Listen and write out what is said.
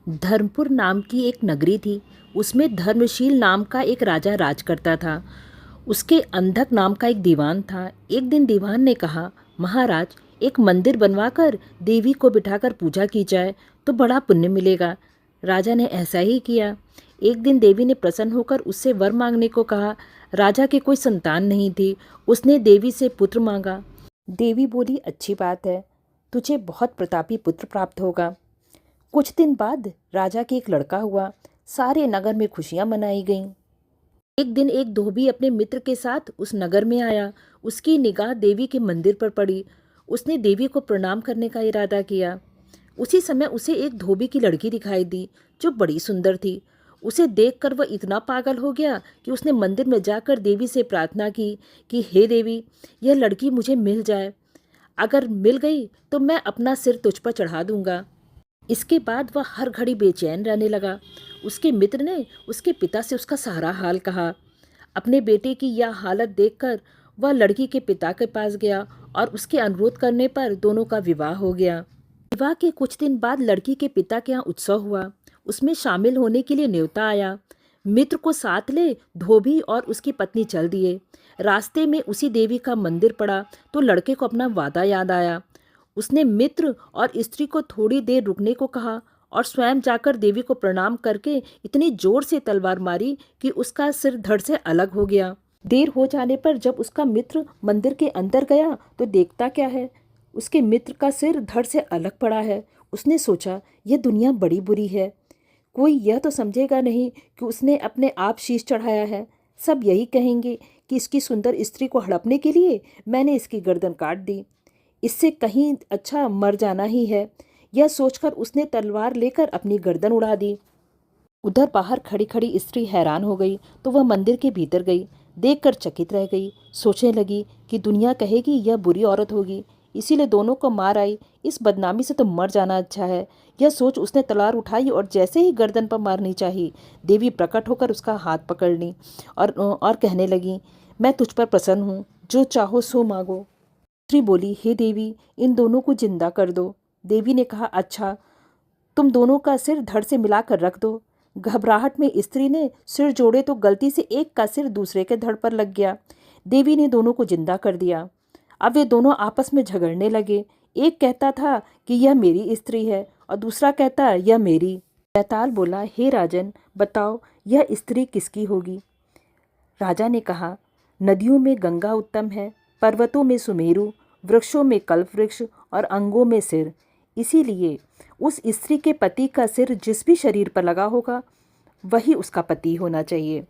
धर्मपुर नाम की एक नगरी थी। उसमें धर्मशील नाम का एक राजा राज करता था। उसके अंधक नाम का एक दीवान था। एक दिन दीवान ने कहा, महाराज, एक मंदिर बनवाकर देवी को बिठाकर पूजा की जाए तो बड़ा पुण्य मिलेगा। राजा ने ऐसा ही किया। एक दिन देवी ने प्रसन्न होकर उससे वर मांगने को कहा। राजा के कोई संतान नहीं थी। उसने देवी से पुत्र मांगा। देवी बोली, अच्छी बात है, तुझे बहुत प्रतापी पुत्र प्राप्त होगा। कुछ दिन बाद राजा के एक लड़का हुआ। सारे नगर में खुशियां मनाई गईं। एक दिन एक धोबी अपने मित्र के साथ उस नगर में आया। उसकी निगाह देवी के मंदिर पर पड़ी। उसने देवी को प्रणाम करने का इरादा किया। उसी समय उसे एक धोबी की लड़की दिखाई दी जो बड़ी सुंदर थी। उसे देखकर वह इतना पागल हो गया कि उसने मंदिर में जाकर देवी से प्रार्थना की कि हे देवी, यह लड़की मुझे मिल जाए। अगर मिल गई तो मैं अपना सिर तुझ पर चढ़ा दूंगा। इसके बाद वह हर घड़ी बेचैन रहने लगा। उसके मित्र ने उसके पिता से उसका सारा हाल कहा। अपने बेटे की यह हालत देखकर वह लड़की के पिता के पास गया और उसके अनुरोध करने पर दोनों का विवाह हो गया। विवाह के कुछ दिन बाद लड़की के पिता के यहाँ उत्सव हुआ। उसमें शामिल होने के लिए न्योता आया। मित्र को साथ ले धोबी और उसकी पत्नी चल दिए। रास्ते में उसी देवी का मंदिर पड़ा तो लड़के को अपना वादा याद आया। उसने मित्र और स्त्री को थोड़ी देर रुकने को कहा और स्वयं जाकर देवी को प्रणाम करके इतनी जोर से तलवार मारी कि उसका सिर धड़ से अलग हो गया। देर हो जाने पर जब उसका मित्र मंदिर के अंदर गया तो देखता क्या है, उसके मित्र का सिर धड़ से अलग पड़ा है। उसने सोचा, यह दुनिया बड़ी बुरी है। कोई यह तो समझेगा नहीं कि उसने अपने आप शीश चढ़ाया है। सब यही कहेंगे कि इसकी सुंदर स्त्री को हड़पने के लिए मैंने इसकी गर्दन काट दी। इससे कहीं अच्छा मर जाना ही है। यह सोचकर उसने तलवार लेकर अपनी गर्दन उड़ा दी। उधर बाहर खड़ी खड़ी स्त्री हैरान हो गई तो वह मंदिर के भीतर गई। देखकर चकित रह गई। सोचने लगी कि दुनिया कहेगी यह बुरी औरत होगी, इसीलिए दोनों को मार आई। इस बदनामी से तो मर जाना अच्छा है। यह सोच उसने तलवार उठाई और जैसे ही गर्दन पर मारनी चाहिए, देवी प्रकट होकर उसका हाथ पकड़ ली और कहने लगी, मैं तुझ पर प्रसन्न हूँ, जो चाहो सो मांगो। स्त्री बोली, हे देवी, इन दोनों को जिंदा कर दो। देवी ने कहा, अच्छा, तुम दोनों का सिर धड़ से मिलाकर रख दो। घबराहट में स्त्री ने सिर जोड़े तो गलती से एक का सिर दूसरे के धड़ पर लग गया। देवी ने दोनों को जिंदा कर दिया। अब वे दोनों आपस में झगड़ने लगे। एक कहता था कि यह मेरी स्त्री है और दूसरा कहता यह मेरी। बैताल बोला, हे राजन, बताओ यह स्त्री किसकी होगी। राजा ने कहा, नदियों में गंगा उत्तम है, पर्वतों में सुमेरु, वृक्षों में कल्प वृक्ष और अंगों में सिर। इसीलिए उस स्त्री के पति का सिर जिस भी शरीर पर लगा होगा वही उसका पति होना चाहिए।